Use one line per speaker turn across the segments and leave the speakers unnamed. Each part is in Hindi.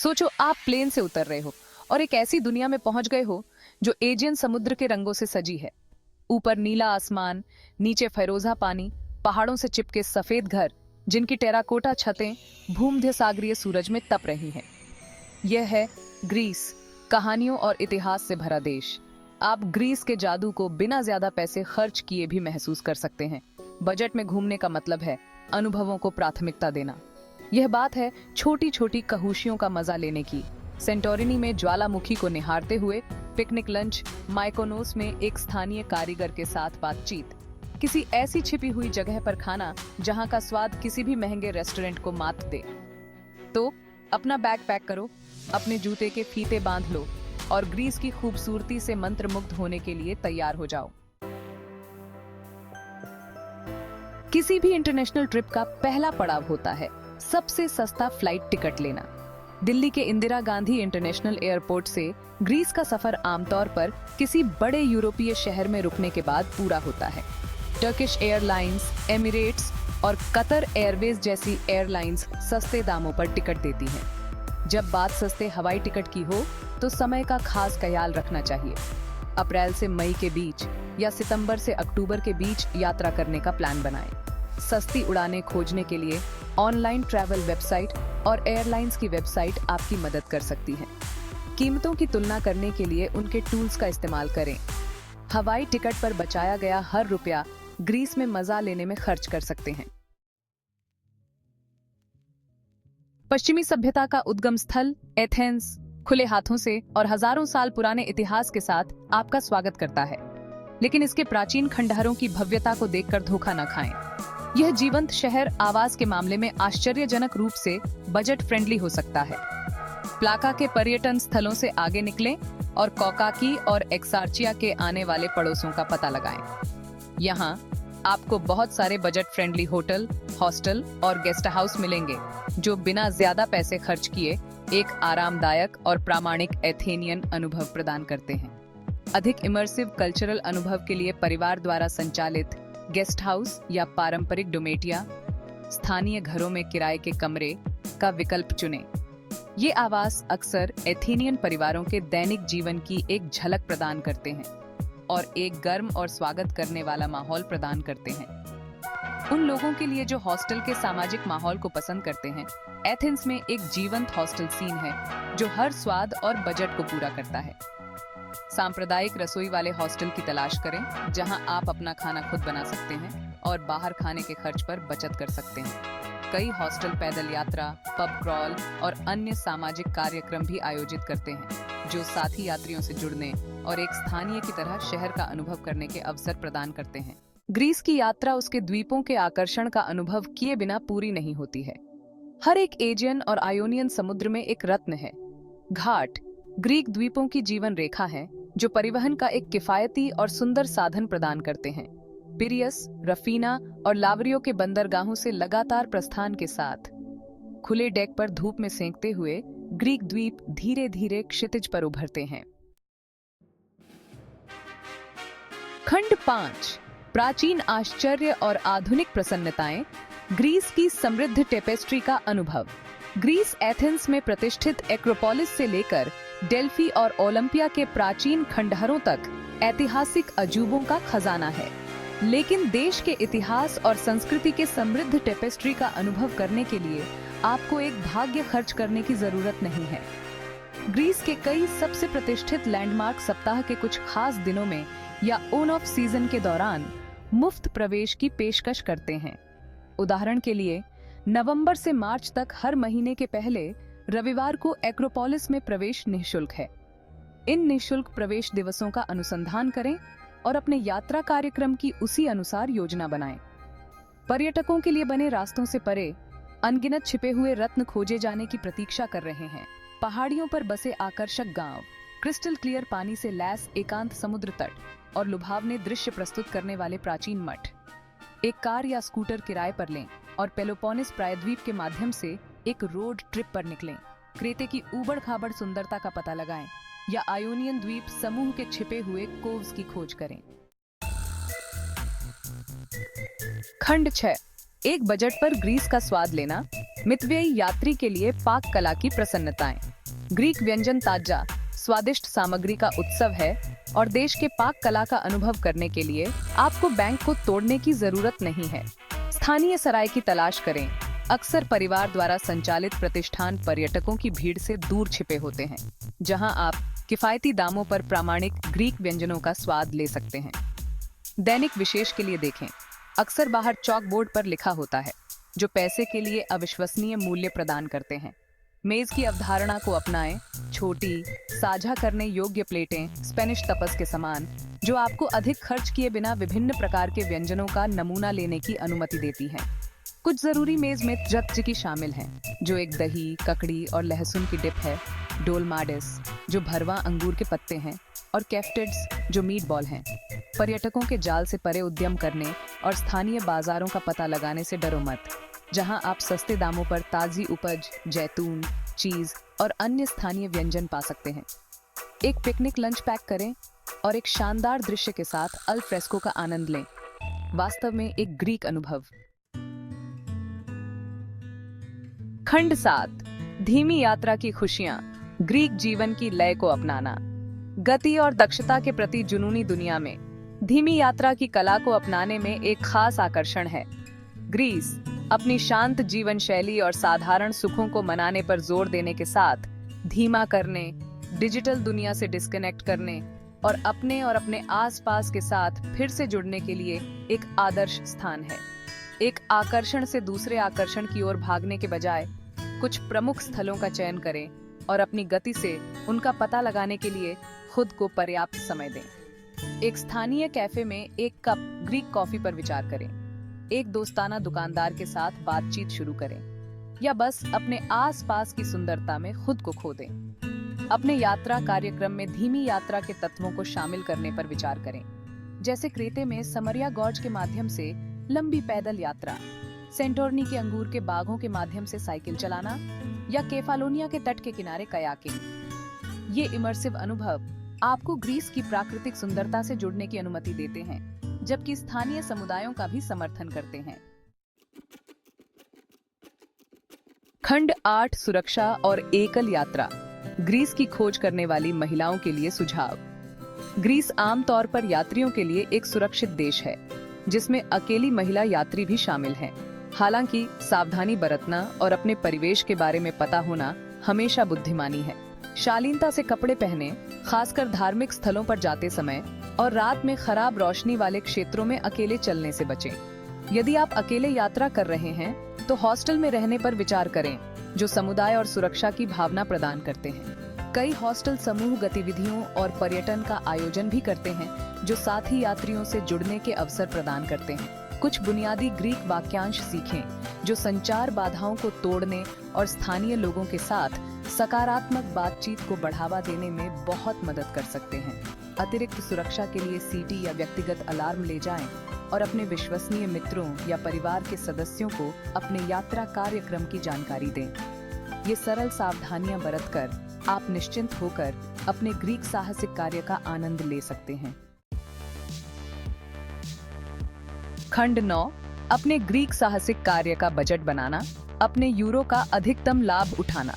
सोचो आप प्लेन से उतर रहे हो और एक ऐसी दुनिया में पहुंच गए हो जो एजियन समुद्र के रंगों से सजी है। ऊपर नीला आसमान, नीचे फैरोजा पानी, पहाड़ों से चिपके सफेद घर जिनकी टेराकोटा छतें भूमध्य सागरीय सूरज में तप रही हैं। यह है ग्रीस, कहानियों और इतिहास से भरा देश। आप ग्रीस के जादू को बिना ज्यादा पैसे खर्च किए भी महसूस कर सकते हैं। बजट में घूमने का मतलब है अनुभवों को प्राथमिकता देना। यह बात है छोटी छोटी कहुशियों का मजा लेने की। सेंटोरिनी में ज्वालामुखी को निहारते हुए पिकनिक लंच, माइकोनोस में एक स्थानीय कारीगर के साथ बातचीत, किसी ऐसी छिपी हुई जगह पर खाना जहां का स्वाद किसी भी महंगे रेस्टोरेंट को मात दे। तो अपना बैग पैक करो, अपने जूते के फीते बांध लो और ग्रीस की खूबसूरती से मंत्रमुग्ध होने के लिए तैयार हो जाओ। किसी भी इंटरनेशनल ट्रिप का पहला पड़ाव होता है सबसे सस्ता फ्लाइट टिकट लेना। दिल्ली के इंदिरा गांधी इंटरनेशनल एयरपोर्ट से ग्रीस का सफर आमतौर पर किसी बड़े यूरोपीय शहर में रुकने के बाद पूरा होता है। टर्किश एयरलाइंस, एमिरेट्स और कतर एयरवेज जैसी एयरलाइंस सस्ते दामों पर टिकट देती हैं। जब बात सस्ते हवाई टिकट की हो तो समय का खास ख्याल रखना चाहिए। अप्रैल से मई के बीच या सितंबर से अक्टूबर के बीच यात्रा करने का प्लान बनाएं। सस्ती उड़ानें खोजने के लिए ऑनलाइन ट्रैवल वेबसाइट और एयरलाइंस की वेबसाइट आपकी मदद कर सकती हैं। कीमतों की तुलना करने के लिए उनके टूल्स का इस्तेमाल करें। हवाई टिकट पर बचाया गया हर रुपया ग्रीस में मजा लेने में खर्च कर सकते हैं। पश्चिमी सभ्यता का उद्गम स्थल एथेंस खुले हाथों से और हजारों साल पुराने इतिहास के साथ आपका स्वागत करता है। लेकिन इसके प्राचीन खंडहरों की भव्यता को देखकर धोखा न खाएं। यह जीवंत शहर आवास के मामले में आश्चर्यजनक रूप से बजट फ्रेंडली हो सकता है। प्लाका के पर्यटन स्थलों से आगे निकलें और कौकाकी और एक्सार्चिया के आने वाले पड़ोसों का पता लगाएं। यहाँ आपको बहुत सारे बजट फ्रेंडली होटल, हॉस्टल और गेस्ट हाउस मिलेंगे जो बिना ज्यादा पैसे खर्च किए एक आरामदायक और प्रामाणिक एथेनियन अनुभव प्रदान करते हैं। अधिक इमर्सिव कल्चरल अनुभव के लिए परिवार द्वारा संचालित गेस्ट हाउस या पारंपरिक डोमेटिया, स्थानीय घरों में किराए के कमरे का विकल्प चुनें। ये आवास अक्सर एथेनियन परिवारों के दैनिक जीवन की एक झलक प्रदान करते हैं और एक गर्म और स्वागत करने वाला माहौल प्रदान करते हैं। उन लोगों के लिए जो हॉस्टल के सामाजिक माहौल को पसंद करते हैं, एथेंस में एक जीवंत हॉस्टल सीन है जो हर स्वाद और बजट को पूरा करता है। सांप्रदायिक रसोई वाले हॉस्टल की तलाश करें जहां आप अपना खाना खुद बना सकते हैं और बाहर खाने के खर्च पर बचत कर सकते हैं। कई हॉस्टल पैदल यात्रा, पब क्रॉल और अन्य सामाजिक कार्यक्रम भी आयोजित करते हैं जो साथी यात्रियों से जुड़ने और एक स्थानीय की तरह शहर का अनुभव करने के अवसर प्रदान करते हैं। ग्रीस की यात्रा उसके द्वीपों के आकर्षण का अनुभव किए बिना पूरी नहीं होती है। हर एक एजियन और आयोनियन समुद्र में एक रत्न है। घाट ग्रीक द्वीपों की जीवन रेखा है जो परिवहन का एक किफायती और सुंदर साधन प्रदान करते हैं। पिरियस, रफीना और लावरियो के बंदरगाहों से लगातार प्रस्थान के साथ खुले डेक पर धूप में सेंकते हुए ग्रीक द्वीप धीरे धीरे क्षितिज पर उभरते हैं। खंड 5, प्राचीन आश्चर्य और आधुनिक प्रसन्नताएं, ग्रीस की समृद्ध टेपेस्ट्री का अनुभव। ग्रीस एथेंस में प्रतिष्ठित एक्रोपोलिस से लेकर डेल्फी और ओलंपिया के प्राचीन खंडहरों तक ऐतिहासिक अजूबों का खजाना है। लेकिन देश के इतिहास और संस्कृति के समृद्ध टेपेस्ट्री का अनुभव करने के लिए आपको एक भाग्य खर्च करने की जरूरत नहीं है। ग्रीस के कई सबसे प्रतिष्ठित लैंडमार्क सप्ताह के कुछ खास दिनों में या ऑन ऑफ सीजन के दौरान मुफ्त प्रवेश की पेशकश करते हैं। उदाहरण के लिए नवंबर से मार्च तक हर महीने के पहले रविवार को एक्रोपोलिस में प्रवेश निःशुल्क है। इन निःशुल्क प्रवेश दिवसों का अनुसंधान करें और अपने यात्रा कार्यक्रम की उसी अनुसार योजना बनाएं। पर्यटकों के लिए बने रास्तों से परे अनगिनत छिपे हुए रत्न खोजे जाने की प्रतीक्षा कर रहे हैं। पहाड़ियों पर बसे आकर्षक गांव, क्रिस्टल क्लियर पानी से लैस एकांत समुद्र तट और लुभावने दृश्य प्रस्तुत करने वाले प्राचीन मठ। एक कार या स्कूटर किराए पर लें और पेलोपोनेस प्रायद्वीप के माध्यम से एक रोड ट्रिप पर निकलें। क्रेते की ऊबड़ खाबड़ सुंदरता का पता लगाएं या आयोनियन द्वीप समूह के छिपे हुए कोव्स की खोज करें। खंड 6, एक बजट पर ग्रीस का स्वाद लेना, मितव्ययी यात्री के लिए पाक कला की प्रसन्नताएं। ग्रीक व्यंजन ताजा स्वादिष्ट सामग्री का उत्सव है और देश के पाक कला का अनुभव करने के लिए आपको बैंक को तोड़ने की जरूरत नहीं है। स्थानीय सराय की तलाश करें। अक्सर परिवार द्वारा संचालित प्रतिष्ठान पर्यटकों की भीड़ से दूर छिपे होते हैं, जहां आप किफायती दामों पर प्रामाणिक ग्रीक व्यंजनों का स्वाद ले सकते हैं। दैनिक विशेष के लिए देखें। अक्सर बाहर चॉक बोर्ड पर लिखा होता है, जो पैसे के लिए अविश्वसनीय मूल्य प्रदान करते हैं। मेज की अवधारणा को अपनाएं। छोटी, साझा करने योग्य प्लेटें स्पेनिश तपस के समान, जो आपको अधिक खर्च किए बिना विभिन्न प्रकार के व्यंजनों का नमूना लेने की अनुमति देती हैं। कुछ जरूरी मेज में जत्जिकी शामिल हैं, जो एक दही, ककड़ी और लहसुन की डिप है, डोलमाडिस, जो भरवा अंगूर के पत्ते हैं, और कैफ्टेड्स, जो मीट बॉल हैं। पर्यटकों के जाल से परे उद्यम करने और स्थानीय बाजारों का पता लगाने से डरो मत, जहां आप सस्ते दामों पर ताजी उपज, जैतून, चीज और अन्य स्थानीय व्यंजन पा सकते हैं। एक पिकनिक लंच पैक करें और एक शानदार दृश्य के साथ अल फ्रेस्को का आनंद लें। वास्तव में एक ग्रीक अनुभव। खंड 7, धीमी यात्रा की खुशियां। ग्रीक जीवन की लय को अपनाना। गति और दक्षता के प्रति जुनूनी दुनिया में धीमी यात्रा की कला को अपनाने में एक खास आकर्षण है। ग्रीस अपनी शांत जीवन शैली और साधारण सुखों को मनाने पर जोर देने के साथ धीमा करने, डिजिटल दुनिया से डिस्कनेक्ट करने और अपने आसपास के साथ फिर से जुड़ने के लिए एक आदर्श स्थान है। एक आकर्षण से दूसरे आकर्षण की ओर भागने के बजाय कुछ प्रमुख स्थलों का चयन करें और अपनी गति से उनका पता लगाने के लिए खुद को पर्याप्त समय दें। एक स्थानीय कैफे में एक कप ग्रीक कॉफी पर विचार करें। एक दोस्ताना दुकानदार के साथ बातचीत शुरू करें, या बस अपने आसपास की सुंदरता में खुद को खो दें। अपने यात्रा कार्यक्रम में धीमी यात्रा के तत्वों को शामिल करने पर विचार करें, जैसे क्रेते में समरिया गॉर्ज के माध्यम से लंबी पैदल यात्रा, सेंटोर्नी के अंगूर के बागों के माध्यम से साइकिल चलाना, या केफालोनिया के तट के किनारे कयाकिंग। ये इमर्सिव अनुभव आपको ग्रीस की प्राकृतिक सुंदरता से जुड़ने की अनुमति देते हैं, जबकि स्थानीय समुदायों का भी समर्थन करते हैं। खंड 8, सुरक्षा और एकल यात्रा। ग्रीस की खोज करने वाली महिलाओं के लिए सुझाव। ग्रीस आमतौर पर यात्रियों के लिए एक सुरक्षित देश है, जिसमें अकेली महिला यात्री भी शामिल हैं। हालांकि सावधानी बरतना और अपने परिवेश के बारे में पता होना हमेशा बुद्धिमानी है। शालीनता से कपड़े पहने, खासकर धार्मिक स्थलों पर जाते समय, और रात में खराब रोशनी वाले क्षेत्रों में अकेले चलने से बचें। यदि आप अकेले यात्रा कर रहे हैं, तो हॉस्टल में रहने पर विचार करें, जो समुदाय और सुरक्षा की भावना प्रदान करते हैं। कई हॉस्टल समूह गतिविधियों और पर्यटन का आयोजन भी करते हैं, जो साथी यात्रियों से जुड़ने के अवसर प्रदान करते हैं। कुछ बुनियादी ग्रीक वाक्यांश सीखें, जो संचार बाधाओं को तोड़ने और स्थानीय लोगों के साथ सकारात्मक बातचीत को बढ़ावा देने में बहुत मदद कर सकते हैं। अतिरिक्त सुरक्षा के लिए सीटी या व्यक्तिगत अलार्म ले जाएं और अपने विश्वसनीय मित्रों या परिवार के सदस्यों को अपने यात्रा कार्यक्रम की जानकारी दें। ये सरल सावधानियां बरतकर आप निश्चिंत होकर अपने ग्रीक साहसिक कार्य का आनंद ले सकते हैं। खंड 9, अपने ग्रीक साहसिक कार्य का बजट बनाना, अपने यूरो का अधिकतम लाभ उठाना।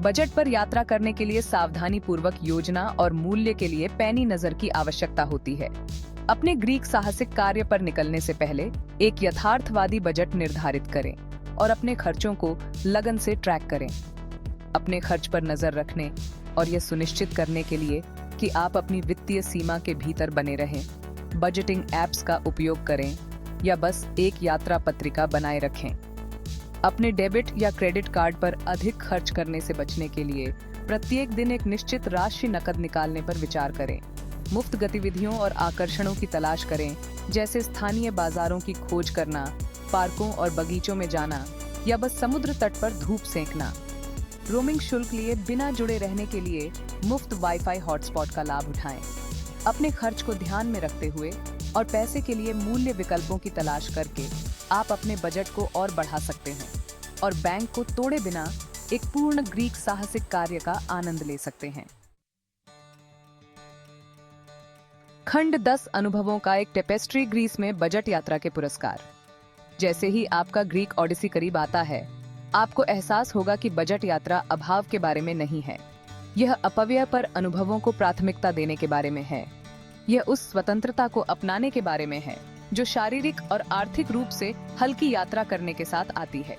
बजट पर यात्रा करने के लिए सावधानी पूर्वक योजना और मूल्य के लिए पैनी नजर की आवश्यकता होती है। अपने ग्रीक साहसिक कार्य पर निकलने से पहले एक यथार्थवादी बजट निर्धारित करें और अपने खर्चों को लगन से ट्रैक करें। अपने खर्च पर नजर रखने और यह सुनिश्चित करने के लिए कि आप अपनी वित्तीय सीमा के भीतर बने रहें, बजटिंग ऐप्स का उपयोग करें या बस एक यात्रा पत्रिका बनाए रखें। अपने डेबिट या क्रेडिट कार्ड पर अधिक खर्च करने से बचने के लिए प्रत्येक दिन एक निश्चित राशि नकद निकालने पर विचार करें। मुफ्त गतिविधियों और आकर्षणों की तलाश करें, जैसे स्थानीय बाजारों की खोज करना, पार्कों और बगीचों में जाना, या बस समुद्र तट पर धूप सेंकना। रोमिंग शुल्क लिए बिना जुड़े रहने के लिए मुफ्त वाईफाई हॉटस्पॉट का लाभ उठाएं। अपने खर्च को ध्यान में रखते हुए और पैसे के लिए मूल्य विकल्पों की तलाश करके आप अपने बजट को और बढ़ा सकते हैं और बैंक को तोड़े बिना एक पूर्ण ग्रीक साहसिक कार्य का आनंद ले सकते हैं। खंड 10, अनुभवों का एक टेपेस्ट्री। ग्रीस में बजट यात्रा के पुरस्कार। जैसे ही आपका ग्रीक ओडिसी करीब आता है, आपको एहसास होगा कि बजट यात्रा अभाव के बारे में नहीं है। यह अपव्यय पर अनुभवों को प्राथमिकता देने के बारे में है। यह उस स्वतंत्रता को अपनाने के बारे में है जो शारीरिक और आर्थिक रूप से हल्की यात्रा करने के साथ आती है।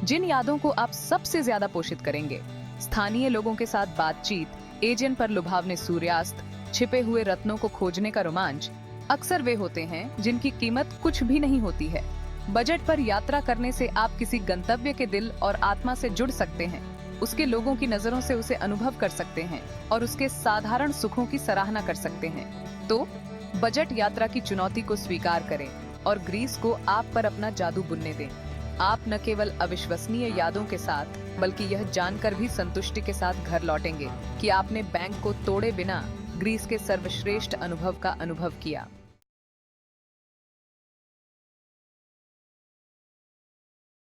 जिन यादों को आप सबसे ज्यादा पोषित करेंगे, स्थानीय लोगों के साथ बातचीत, एजेंट पर लुभावने सूर्यास्त, छिपे हुए रत्नों को खोजने का रोमांच, अक्सर वे होते हैं जिनकी कीमत कुछ भी नहीं होती है। बजट पर यात्रा करने से आप किसी गंतव्य के दिल और आत्मा से जुड़ सकते हैं, उसके लोगों की नजरों से उसे अनुभव कर सकते हैं और उसके साधारण सुखों की सराहना कर सकते हैं। तो बजट यात्रा की चुनौती को स्वीकार करें और ग्रीस को आप पर अपना जादू बुनने दें। आप न केवल अविश्वसनीय यादों के साथ, बल्कि यह जानकर भी संतुष्टि के साथ घर लौटेंगे कि आपने बैंक को तोड़े बिना ग्रीस के सर्वश्रेष्ठ अनुभव का अनुभव किया।